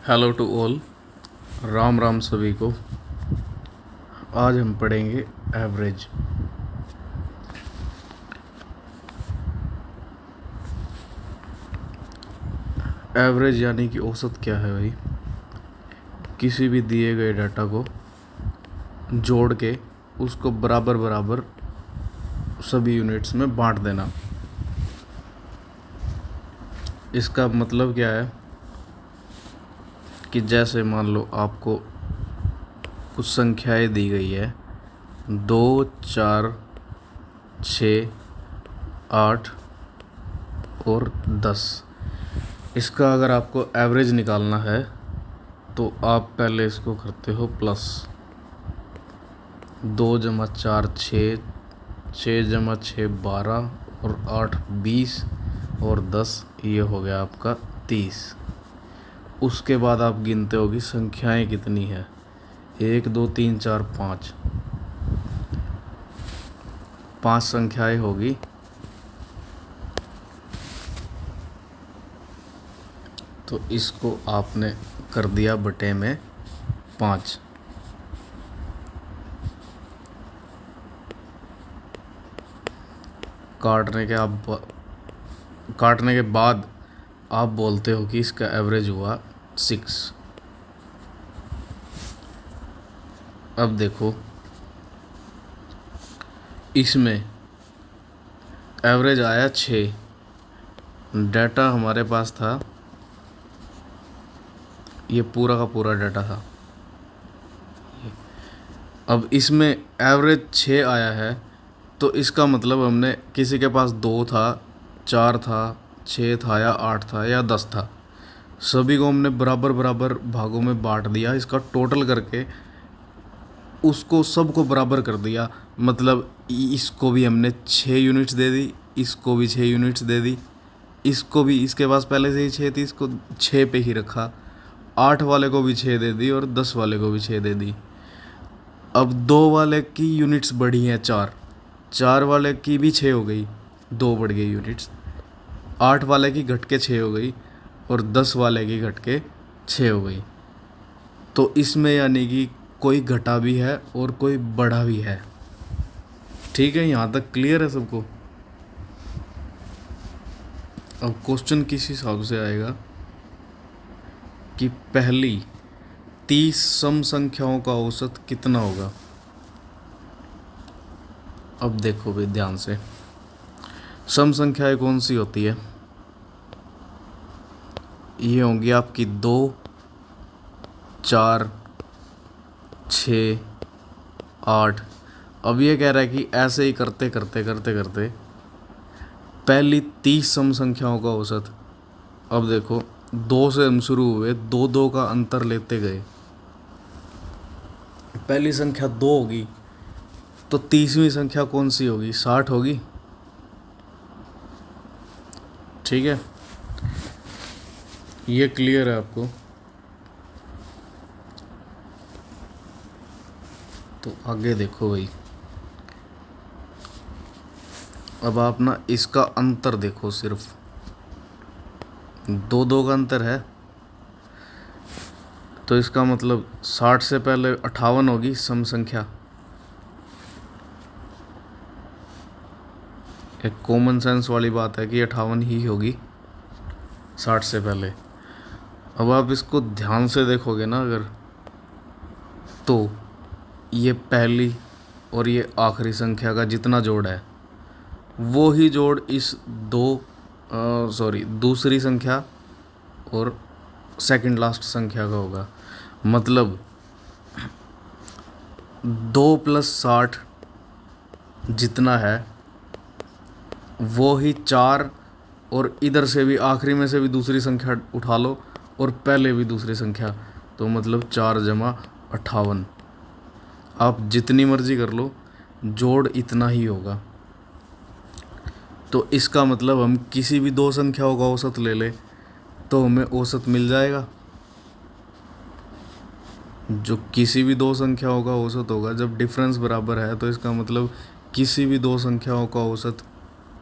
Hello to all, Ram Ram सभी को। आज हम पढ़ेंगे एवरेज। एवरेज यानी कि औसत क्या है भाई? किसी भी दिए गए डाटा को जोड़ के उसको बराबर बराबर सभी यूनिट्स में बांट देना। इसका मतलब क्या है कि जैसे मान लो आपको कुछ संख्याएं दी गई है 2, 4, 6, 8 और 10। इसका अगर आपको एवरेज निकालना है तो आप पहले इसको करते हो प्लस 2 जमा 4 6, 6 जमा 6 12 और 8 20 और 10, ये हो गया आपका 30। उसके बाद आप गिनते हो कि संख्याएं कितनी है, 1 2 3 4 5, 5 संख्याएं होगी। तो इसको आपने कर दिया बटे में 5। काटने के बाद आप बोलते हो कि इसका एवरेज हुआ 6। अब देखो इसमें एवरेज आया 6। डाटा हमारे पास था, ये पूरा का पूरा डाटा था। अब इसमें एवरेज 6 आया है तो इसका मतलब हमने किसी के पास 2 था, 4 था, 6 था या 8 था या 10 था, सभी को हमने बराबर बराबर भागों में बांट दिया। इसका टोटल करके उसको सबको बराबर कर दिया। मतलब इसको भी हमने 6 यूनिट्स दे दी, इसको भी 6 यूनिट्स दे दी, इसको भी, इसके पास पहले से ही 6 थी, इसको 6 पे ही रखा। 8 वाले को भी 6 दे दी और 10 वाले को भी 6 दे दी। अब 2 वाले की यूनिट्स बढ़ी हैं 4, 4 वाले की भी 6 हो गई, 2 बढ़ गई यूनिट्स। 8 वाले की घट के 6 हो गई और 10 वाले की घट के 6 हो गई। तो इसमें यानी कि कोई घटा भी है और कोई बढ़ा भी है। ठीक है, यहाँ तक क्लियर है सबको? अब क्वेश्चन किस हिसाब से आएगा कि पहली 30 सम संख्याओं का औसत कितना होगा। अब देखो भाई ध्यान से, सम संख्याएं कौन सी होती है? ये होंगी आपकी 2, 4, 6, 8। अब ये कह रहा है कि ऐसे ही करते करते करते करते पहली 30 सम संख्याओं का औसत। अब देखो 2 से हम शुरू हुए, 2 2 का अंतर लेते गए, पहली संख्या 2 होगी तो 30वीं संख्या कौन सी होगी? 60 होगी। ठीक है, ये क्लियर है आपको? तो आगे देखो भाई, अब आप ना इसका अंतर देखो, सिर्फ 2 2 का अंतर है। तो इसका मतलब 60 से पहले 58 होगी सम संख्या। एक कॉमन सेंस वाली बात है कि 58 ही होगी 60 से पहले। अब आप इसको ध्यान से देखोगे ना अगर, तो ये पहली और ये आखिरी संख्या का जितना जोड़ है वो ही जोड़ इस दूसरी संख्या और सेकंड लास्ट संख्या का होगा। मतलब 2 + 60 जितना है वो ही 4, और इधर से भी आखिरी में से भी दूसरी संख्या उठा लो और पहले भी दूसरी संख्या, तो मतलब 4 जमा 58। आप जितनी मर्जी कर लो, जोड़ इतना ही होगा। तो इसका मतलब हम किसी भी 2 संख्याओं का औसत ले लें तो हमें औसत मिल जाएगा। जो किसी भी 2 संख्याओं का औसत होगा, जब डिफरेंस बराबर है तो इसका मतलब किसी भी 2 संख्याओं का औसत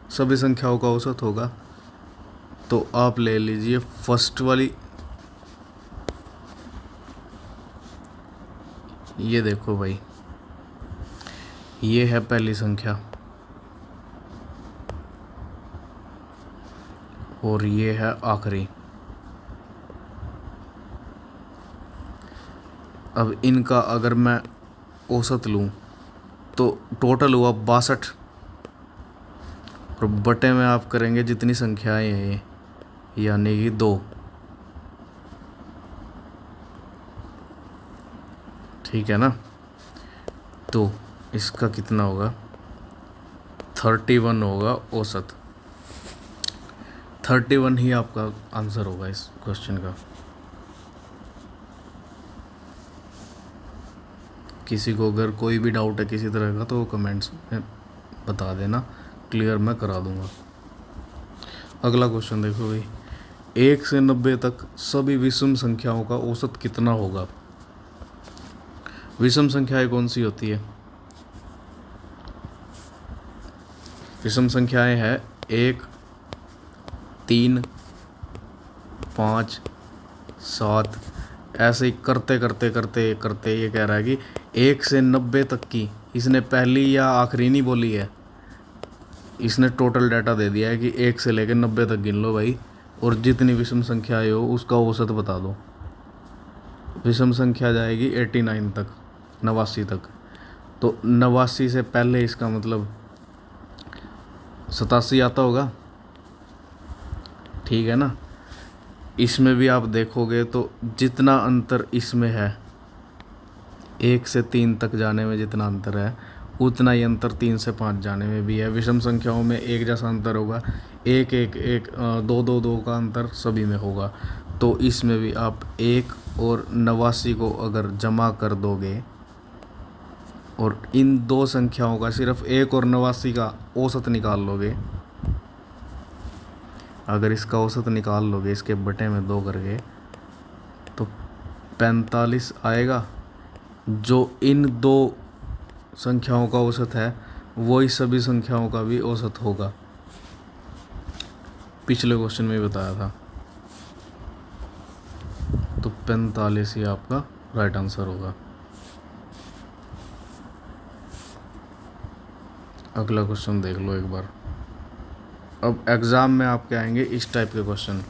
सभी संख्याओं का औसत होगा। तो आप ले लीजिए फर्स्ट वाली ये देखो भाई, ये है पहली संख्या और ये है आखिरी। अब इनका अगर मैं औसत लूँ तो टोटल हुआ 62 और बटे में आप करेंगे जितनी संख्याएं हैं ये, यानी कि 2। ठीक है ना, तो इसका कितना होगा, 31 होगा औसत। 31 ही आपका आंसर होगा इस क्वेश्चन का। किसी को अगर कोई भी डाउट है किसी तरह का तो कमेंट्स में बता देना, क्लियर मैं करा दूंगा। अगला क्वेश्चन देखो भाई, 1 से 90 तक सभी विषम संख्याओं का औसत कितना होगा। विषम संख्याएं कौन सी होती है? विषम संख्याएं हैं 1, 3, 5, 7, ऐसे ही करते करते करते करते ये कह रहा है कि 1 से 90 तक की, इसने पहली या आखिरी नहीं बोली है, इसने टोटल डाटा दे दिया है कि 1 से लेकर 90 तक गिन लो भाई, और जितनी विषम संख्याएं हो उसका औसत बता दो। विषम संख्या जाएगी 89 तक, 89 तक। तो 89 से पहले इसका मतलब 87 आता होगा, ठीक है ना। इसमें भी आप देखोगे तो जितना अंतर इसमें है, 1 से 3 तक जाने में जितना अंतर है उतना ही अंतर 3 से 5 जाने में भी है। विषम संख्याओं में एक जैसा अंतर होगा, 1 1 1 2 2 2 का अंतर सभी में होगा। तो इसमें भी आप 1 और 89 को अगर जमा कर दोगे और इन दो संख्याओं का सिर्फ 1 और 89 का औसत निकाल लोगे, अगर इसका औसत निकाल लोगे इसके बटे में 2 करके, तो 45 आएगा। जो इन दो संख्याओं का औसत है वही सभी संख्याओं का भी औसत होगा। पिछले क्वेश्चन में बताया था। तो 45 ही आपका राइट आंसर होगा। अगला क्वेश्चन देख लो एक बार। अब एग्ज़ाम में आपके आएंगे इस टाइप के क्वेश्चन।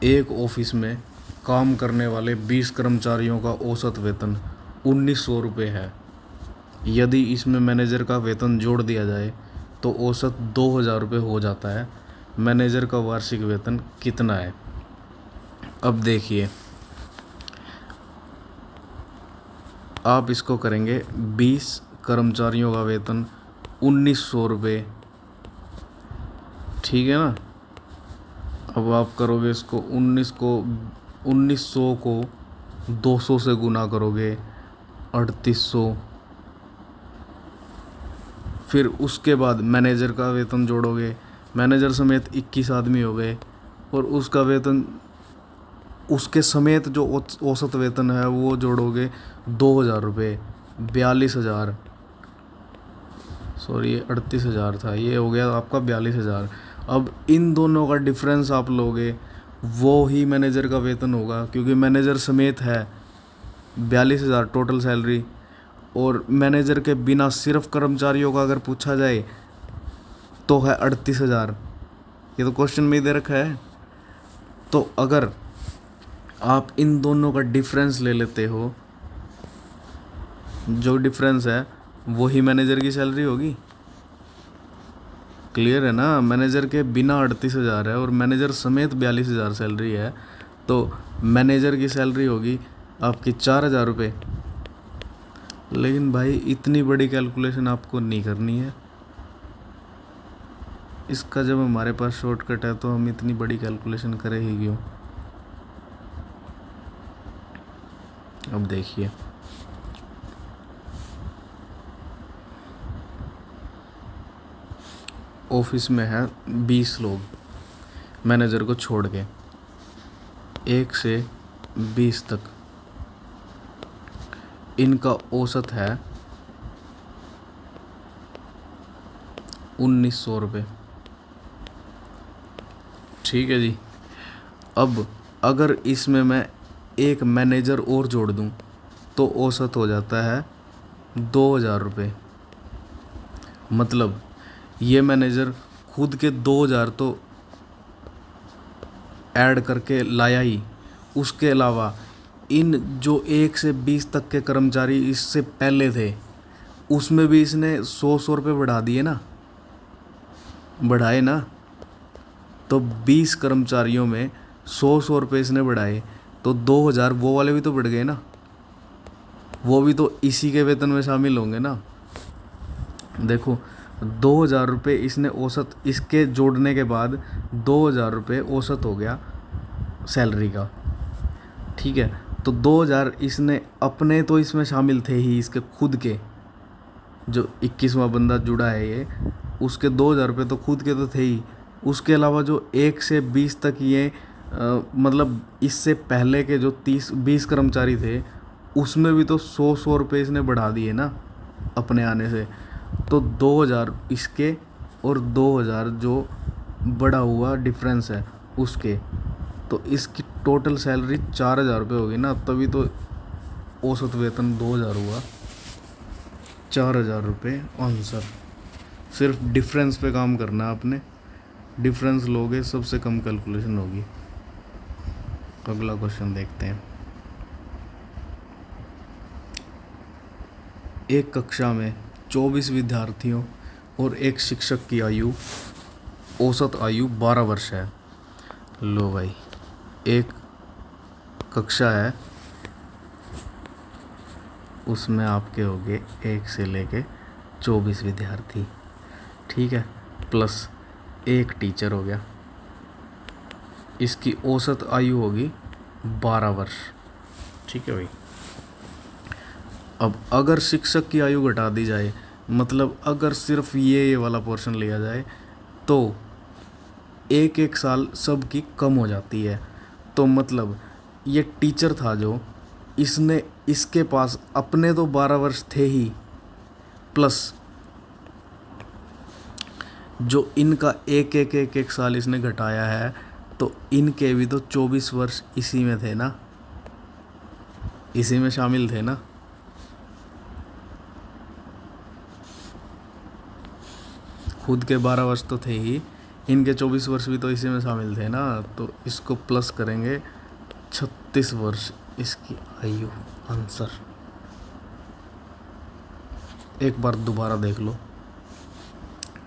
एक ऑफिस में काम करने वाले 20 कर्मचारियों का औसत वेतन 1900 रुपये है। यदि इसमें मैनेजर का वेतन जोड़ दिया जाए तो औसत 2000 रुपये हो जाता है। मैनेजर का वार्षिक वेतन कितना है? अब देखिए, आप इसको करेंगे 20 कर्मचारियों का वेतन 1900 रुपये, ठीक है ना। अब आप करोगे इसको 1900 को 200 से गुना करोगे, 3800। फिर उसके बाद मैनेजर का वेतन जोड़ोगे, मैनेजर समेत 21 आदमी हो गए, और उसका वेतन उसके समेत जो औसत वेतन है वो जोड़ोगे 2000 रुपये, 42,000। सॉरी, ये 38,000 था, ये हो गया आपका 42,000। अब इन दोनों का डिफरेंस आप लोगे, वो ही मैनेजर का वेतन होगा, क्योंकि मैनेजर समेत है 42,000 टोटल सैलरी, और मैनेजर के बिना सिर्फ कर्मचारियों का अगर पूछा जाए तो है 38,000। ये तो क्वेश्चन में ही दे रखा है। तो अगर आप इन दोनों का डिफरेंस ले लेते हो, जो डिफरेंस है वही मैनेजर की सैलरी होगी। क्लियर है ना। मैनेजर के बिना 38,000 है और मैनेजर समेत 42,000 सैलरी है, तो मैनेजर की सैलरी होगी आपकी 4,000 रुपये। लेकिन भाई इतनी बड़ी कैलकुलेशन आपको नहीं करनी है। इसका जब हमारे पास शॉर्टकट है तो हम इतनी बड़ी कैलकुलेशन करें ही क्यों। अब देखिए, ऑफिस में है 20 लोग मैनेजर को छोड़ के, 1 से 20 तक। इनका औसत है 1900 रुपये, ठीक है जी। अब अगर इसमें मैं एक मैनेजर और जोड़ दूं तो औसत हो जाता है 2,000 रुपये। मतलब ये मैनेजर खुद के 2,000 तो ऐड करके लाया ही, उसके अलावा इन जो 1 से 20 तक के कर्मचारी इससे पहले थे उसमें भी इसने 100 रुपये बढ़ा दिए ना, बढ़ाए ना। तो 20 कर्मचारियों में 100 रुपये इसने बढ़ाए, तो 2,000 वो वाले भी तो बढ़ गए ना, वो भी तो इसी के वेतन में शामिल होंगे ना। देखो 2,000 रुपये इसने औसत, इसके जोड़ने के बाद 2,000 रुपये औसत हो गया सैलरी का, ठीक है। तो 2,000 इसने अपने तो इसमें शामिल थे ही, इसके खुद के जो 21वां बंदा जुड़ा है ये, उसके 2,000 रुपये तो खुद के तो थे ही। उसके अलावा जो 1 से 20 तक ये मतलब इससे पहले के जो 20 कर्मचारी थे उसमें भी तो 100 रुपये इसने बढ़ा दिए ना अपने आने से। तो 2,000 इसके और 2,000 जो बढ़ा हुआ डिफरेंस है उसके, तो इसकी टोटल सैलरी 4,000 रुपये होगी ना, तभी तो औसत वेतन 2,000 हुआ। 4,000 रुपये आंसर। सिर्फ डिफरेंस पे काम करना है आपने, डिफरेंस लोगे सबसे कम कैलकुलेशन होगी। अगला क्वेश्चन देखते हैं। एक कक्षा में 24 विद्यार्थियों और एक शिक्षक की आयु, औसत आयु 12 वर्ष है। लो भाई, एक कक्षा है उसमें आपके होंगे 1 से लेके 24 विद्यार्थी, ठीक है, प्लस एक टीचर हो गया। इसकी औसत आयु होगी 12 वर्ष, ठीक है भाई। अब अगर शिक्षक की आयु घटा दी जाए, मतलब अगर सिर्फ ये वाला पोर्शन लिया जाए, तो एक एक साल सबकी कम हो जाती है। तो मतलब ये टीचर था जो, इसने इसके पास अपने तो 12 वर्ष थे ही, प्लस जो इनका एक एक साल इसने घटाया है, तो इनके भी तो 24 वर्ष इसी में थे ना, इसी में शामिल थे ना। खुद के 12 वर्ष तो थे ही, इनके 24 वर्ष भी तो इसी में शामिल थे ना। तो इसको प्लस करेंगे, 36 वर्ष इसकी आयु, आंसर। एक बार दोबारा देख लो,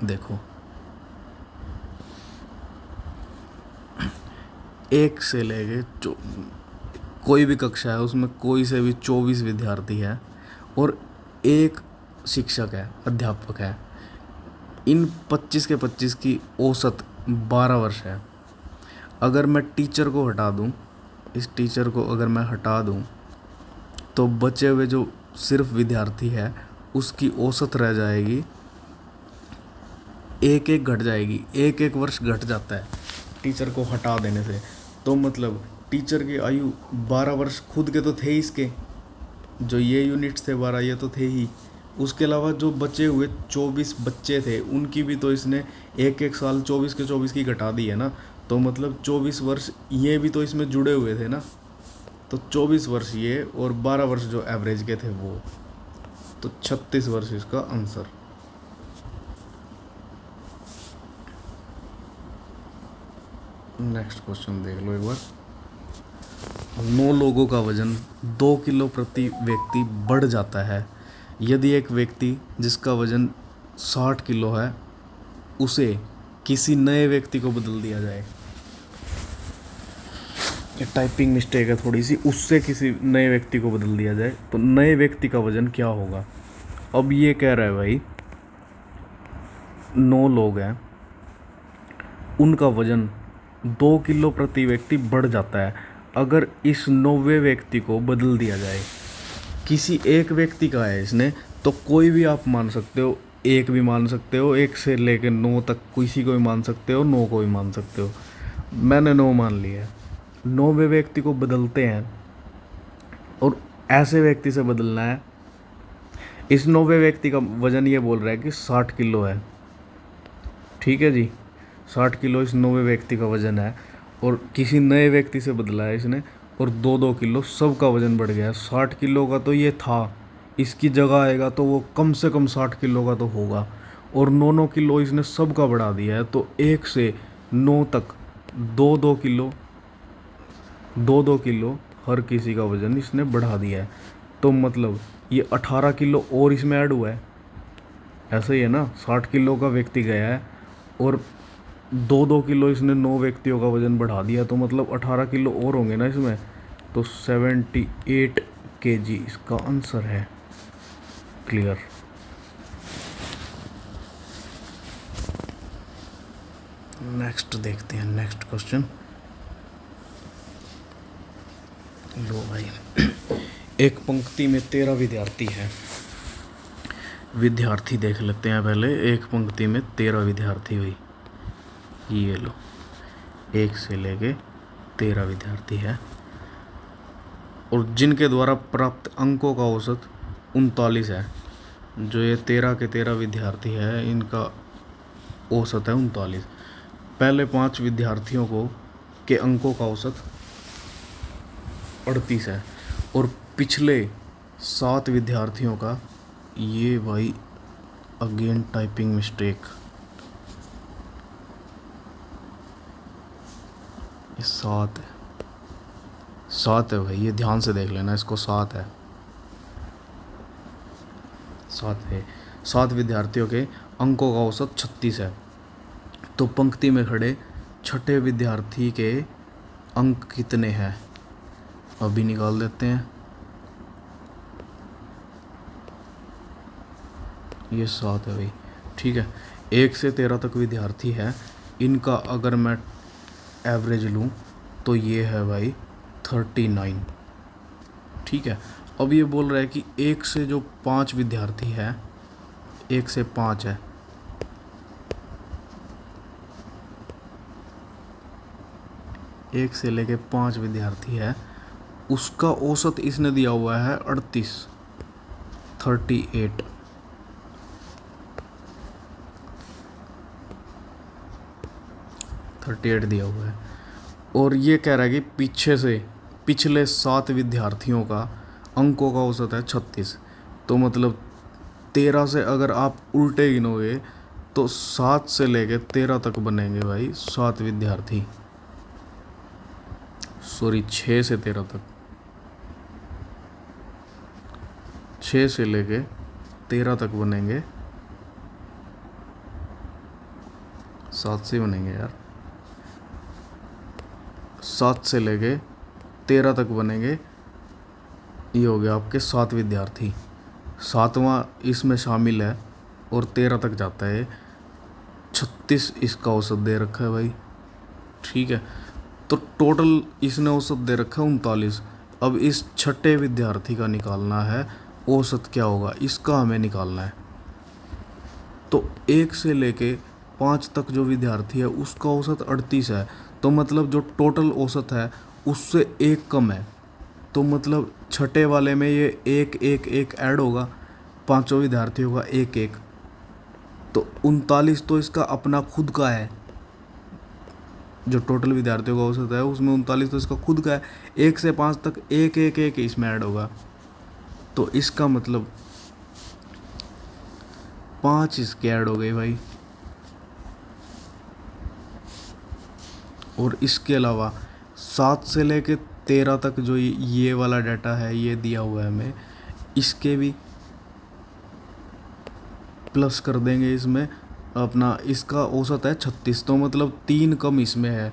देखो 1 से लेके कोई भी कक्षा है उसमें कोई से भी 24 विद्यार्थी है और एक शिक्षक है, अध्यापक है। इन 25 के 25 की औसत 12 वर्ष है। अगर मैं टीचर को हटा दूं, इस टीचर को अगर मैं हटा दूं, तो बचे हुए जो सिर्फ विद्यार्थी है उसकी औसत रह जाएगी, एक एक घट जाएगी, एक एक वर्ष घट जाता है टीचर को हटा देने से। तो मतलब टीचर की आयु 12 वर्ष खुद के तो थे ही, इसके जो ये यूनिट्स थे 12 ये तो थे ही। उसके अलावा जो बचे हुए 24 बच्चे थे उनकी भी तो इसने एक एक साल 24 के 24 की घटा दी है ना। तो मतलब 24 वर्ष ये भी तो इसमें जुड़े हुए थे ना। तो 24 वर्ष ये और 12 वर्ष जो एवरेज के थे वो, तो 36 वर्ष इसका आंसर। नेक्स्ट क्वेश्चन देख लो एक बार। 9 लोगों का वजन 2 किलो प्रति व्यक्ति बढ़ जाता है यदि एक व्यक्ति जिसका वजन 60 किलो है उसे किसी नए व्यक्ति को बदल दिया जाए। ये टाइपिंग मिस्टेक है थोड़ी सी, उससे किसी नए व्यक्ति को बदल दिया जाए तो नए व्यक्ति का वजन क्या होगा। अब ये कह रहा है भाई 9 लोग हैं, उनका वजन 2 किलो प्रति व्यक्ति बढ़ जाता है अगर इस 9वें व्यक्ति को बदल दिया जाए। किसी एक व्यक्ति का है इसने, तो कोई भी आप मान सकते हो, 1 भी मान सकते हो, 1 से लेकर 9 तक किसी को भी मान सकते हो, 9 को भी मान सकते हो। मैंने 9 मान लिया है। 9वें व्यक्ति को बदलते हैं और ऐसे व्यक्ति से बदलना है। इस 9वें व्यक्ति का वजन ये बोल रहा है कि 60 किलो है, ठीक है जी, 60 किलो इस 9वें व्यक्ति का वजन है और किसी नए व्यक्ति से बदला है इसने, और 2-2 किलो सबका वजन बढ़ गया है। 60 किलो का तो ये था, इसकी जगह आएगा तो वो कम से कम 60 किलो का तो होगा, और 9-9 किलो इसने सबका बढ़ा दिया है। तो 1 से 9 तक 2-2 किलो, 2-2 किलो हर किसी का वजन इसने बढ़ा दिया है। तो मतलब ये 18 किलो और इसमें ऐड हुआ है। ऐसा ही है ना, 60 किलो का व्यक्ति गया है और 2-2 किलो इसने 9 व्यक्तियों का वजन बढ़ा दिया, तो मतलब 18 किलो और होंगे ना इसमें। तो 78 kg इसका आंसर है। क्लियर। नेक्स्ट देखते हैं, नेक्स्ट क्वेश्चन। लो भाई, एक पंक्ति में 13 विद्यार्थी हैं। विद्यार्थी देख लेते हैं पहले। एक पंक्ति में 13 विद्यार्थी हुई, ये लो, 1 से लेके 13 विद्यार्थी है, और जिनके द्वारा प्राप्त अंकों का औसत 39 है। जो ये 13 के 13 विद्यार्थी है, इनका औसत है 39। पहले 5 विद्यार्थियों को के अंकों का औसत 38 है, और पिछले 7 विद्यार्थियों का, ये भाई अगेन टाइपिंग मिस्टेक, ये 7 है, 7 है भाई, ये ध्यान से देख लेना, इसको 7 है, 7 है। 7 विद्यार्थियों के अंकों का औसत 36 है। तो पंक्ति में खड़े छठे विद्यार्थी के अंक कितने हैं, अभी निकाल देते हैं। ये 7 है भाई, ठीक है। 1 से 13 तक विद्यार्थी है, इनका अगर मैं एवरेज लूँ तो ये है भाई 39, ठीक है। अब ये बोल रहा है कि 1 से जो 5 विद्यार्थी है, 1 से 5 है, एक से लेके 5 विद्यार्थी है, उसका औसत इसने दिया हुआ है 38, 38, दिया हुआ है। और ये कह रहा है कि पिछले 7 विद्यार्थियों का अंकों का औसत है 36। तो मतलब 13 से अगर आप उल्टे गिनोगे तो 7 से लेके 13 तक बनेंगे भाई 7 विद्यार्थी, सॉरी 6 से 13 तक, 6 से लेके 13 तक बनेंगे, 7 से बनेंगे यार, 7 से लेके 13 तक बनेंगे। ये हो गया आपके 7 विद्यार्थी, 7वां इसमें शामिल है और 13 तक जाता है। 36 इसका औसत दे रखा है भाई, ठीक है। तो टोटल इसने औसत दे रखा है 39। अब इस छठे विद्यार्थी का निकालना है औसत क्या होगा, इसका हमें निकालना है। तो 1 से लेके 5 तक जो विद्यार्थी है उसका औसत 38 है, तो मतलब जो टोटल औसत है उससे 1 कम है। तो मतलब छठे वाले में ये 1-1-1 ऐड होगा, पांचों विद्यार्थियों का 1-1, तो 39 तो इसका अपना खुद का है। जो टोटल विद्यार्थियों का औसत है उसमें 39 तो इसका खुद का है। 1 से 5 तक 1-1-1 इसमें ऐड होगा, तो इसका मतलब 5 इसके ऐड हो गए भाई। और इसके अलावा 7 से लेके 13 तक जो ये वाला डाटा है ये दिया हुआ है हमें, इसके भी प्लस कर देंगे इसमें अपना। इसका औसत है 36, तो मतलब 3 कम इसमें है।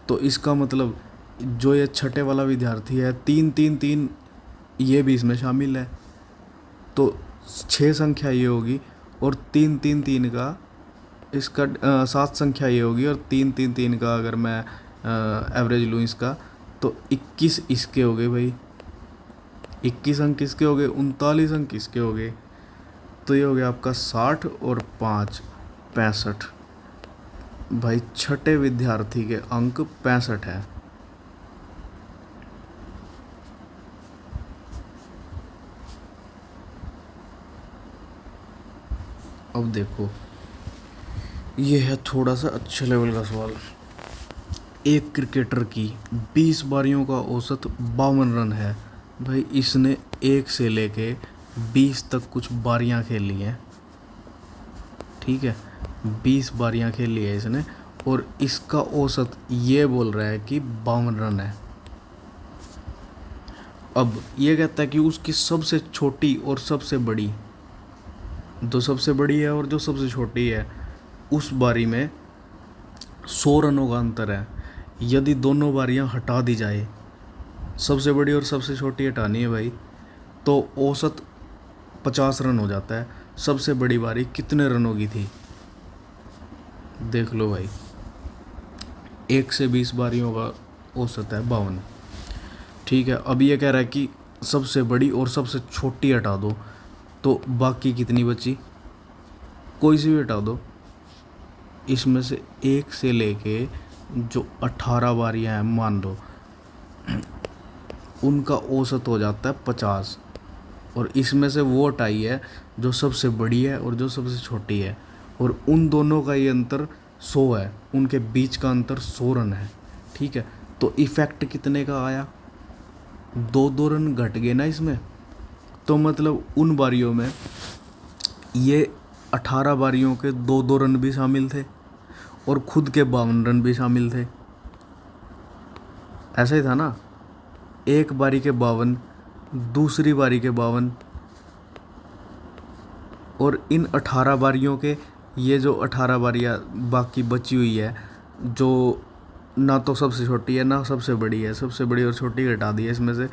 तो इसका मतलब जो ये छठे वाला विद्यार्थी है 3-3-3 ये भी इसमें शामिल है, तो 6 संख्या ये होगी, और 3-3-3 का इसका 7 संख्या ये होगी, और 3-3-3 का अगर मैं एवरेज लूँ इसका तो 21 इसके हो गए भाई। 21 अंक किसके हो गए, 39 अंक किसके हो गए। तो ये हो गया आपका 60 और 5 65 भाई। छठे विद्यार्थी के अंक 65 है। अब देखो, ये है थोड़ा सा अच्छे लेवल का सवाल। एक क्रिकेटर की 20 बारियों का औसत 52 रन है। भाई इसने 1 से लेके 20 तक कुछ बारियां खेली हैं, ठीक है, 20 बारियां खेली है इसने, और इसका औसत ये बोल रहा है कि 52 रन है। अब ये कहता है कि उसकी सबसे छोटी और सबसे बड़ी, जो सबसे बड़ी है और जो सबसे छोटी है, उस बारी में 100 रनों का अंतर है। यदि दोनों बारियां हटा दी जाए, सबसे बड़ी और सबसे छोटी हटानी है भाई, तो औसत 50 रन हो जाता है। सबसे बड़ी बारी कितने रनों की थी देख लो भाई, 1 से 20 बारियों का औसत है 52, ठीक है। अब ये कह रहा है कि सबसे बड़ी और सबसे छोटी हटा दो, तो बाकी कितनी बची, कोई सी भी हटा दो, इसमें से 1 से लेके जो 18 बारियां हैं मान लो, उनका औसत हो जाता है 50, और इसमें से वो हटाई है जो सबसे बड़ी है और जो सबसे छोटी है, और उन दोनों का ये अंतर 100 है, उनके बीच का अंतर 100 रन है, ठीक है। तो इफ़ेक्ट कितने का आया, 2-2 रन घट गए ना इसमें। तो मतलब उन बारियों में ये 18 बारियों के 2-2 रन भी शामिल थे और खुद के 52 रन भी शामिल थे। ऐसा ही था ना, एक बारी के 52, दूसरी बारी के 52, और इन 18 बारियों के ये जो 18 बारियाँ बाकी बची हुई है, जो ना तो सबसे छोटी है ना सबसे बड़ी है, सबसे बड़ी और छोटी घटा दी है इसमें से,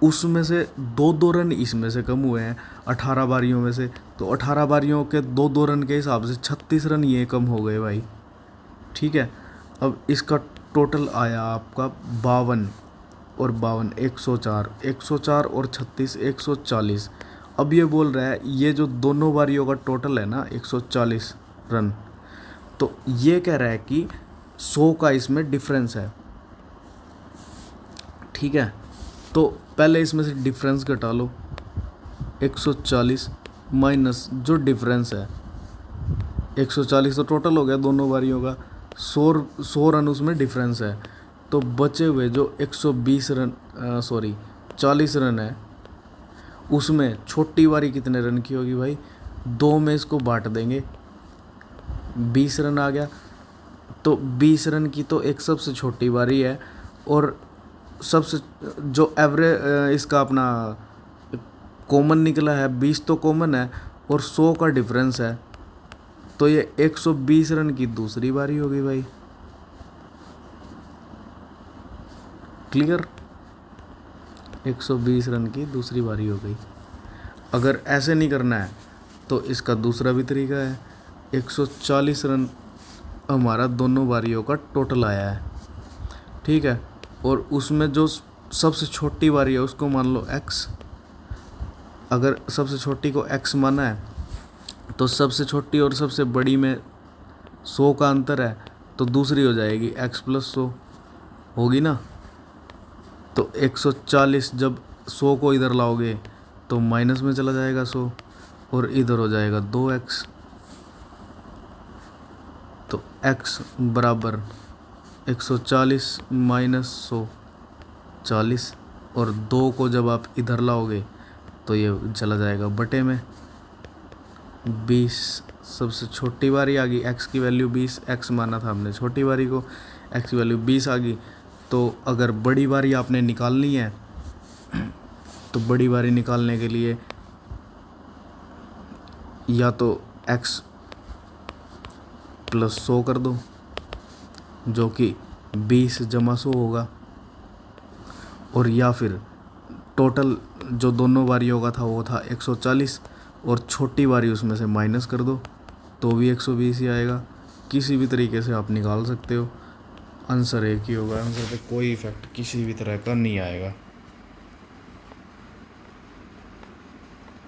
उसमें से 2-2 रन इसमें से कम हुए हैं 18 बारियों में से। तो 18 बारियों के 2-2 रन के हिसाब से 36 रन ये कम हो गए भाई, ठीक है। अब इसका टोटल आया आपका 52 और 52 104, 104 और 36 140। अब ये बोल रहा है ये जो दोनों बारियों का टोटल है ना 140 रन, तो ये कह रहा है कि 100 का इसमें डिफरेंस है, ठीक है। तो पहले इसमें से डिफरेंस घटा लो, 140 माइनस जो डिफरेंस है 140, तो टोटल हो गया दोनों बारियों का 100 रन उसमें डिफरेंस है। तो बचे हुए जो 120 रन, सॉरी 40 रन है, उसमें छोटी बारी कितने रन की होगी भाई, 2 में इसको बांट देंगे, 20 रन आ गया। तो 20 रन की तो एक सबसे छोटी बारी है, और सबसे जो एवरेज इसका अपना कॉमन निकला है 20 तो कॉमन है, और 100 का डिफरेंस है, तो ये 120 रन की दूसरी बारी होगी भाई। क्लियर, 120 रन की दूसरी बारी हो गई। अगर ऐसे नहीं करना है तो इसका दूसरा भी तरीका है, 140 रन हमारा दोनों बारियों का टोटल आया है, ठीक है। और उसमें जो सबसे छोटी बारी है उसको मान लो x, अगर सबसे छोटी को x माना है, तो सबसे छोटी और सबसे बड़ी में 100 का अंतर है, तो दूसरी हो जाएगी x + 100 होगी ना। तो 140 जब 100 को इधर लाओगे तो माइनस में चला जाएगा 100, और इधर हो जाएगा 2x। तो x बराबर 140 माइनस 100 40, और 2 को जब आप इधर लाओगे तो ये चला जाएगा बटे में 20। सबसे छोटी बारी आ गई, x की वैल्यू 20, x माना था हमने छोटी बारी को, x की वैल्यू 20 आ गई। तो अगर बड़ी बारी आपने निकालनी है तो बड़ी बारी निकालने के लिए या तो x + 100 कर दो, जो कि 20 + 100 होगा, और या फिर टोटल जो दोनों बारियों का था वो था 140, और छोटी बारी उसमें से माइनस कर दो तो भी 120 ही आएगा। किसी भी तरीके से आप निकाल सकते हो, आंसर एक ही होगा, आंसर पे कोई इफेक्ट किसी भी तरह का नहीं आएगा।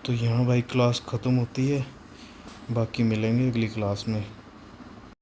तो यहाँ भाई क्लास ख़त्म होती है, बाकी मिलेंगे अगली क्लास में।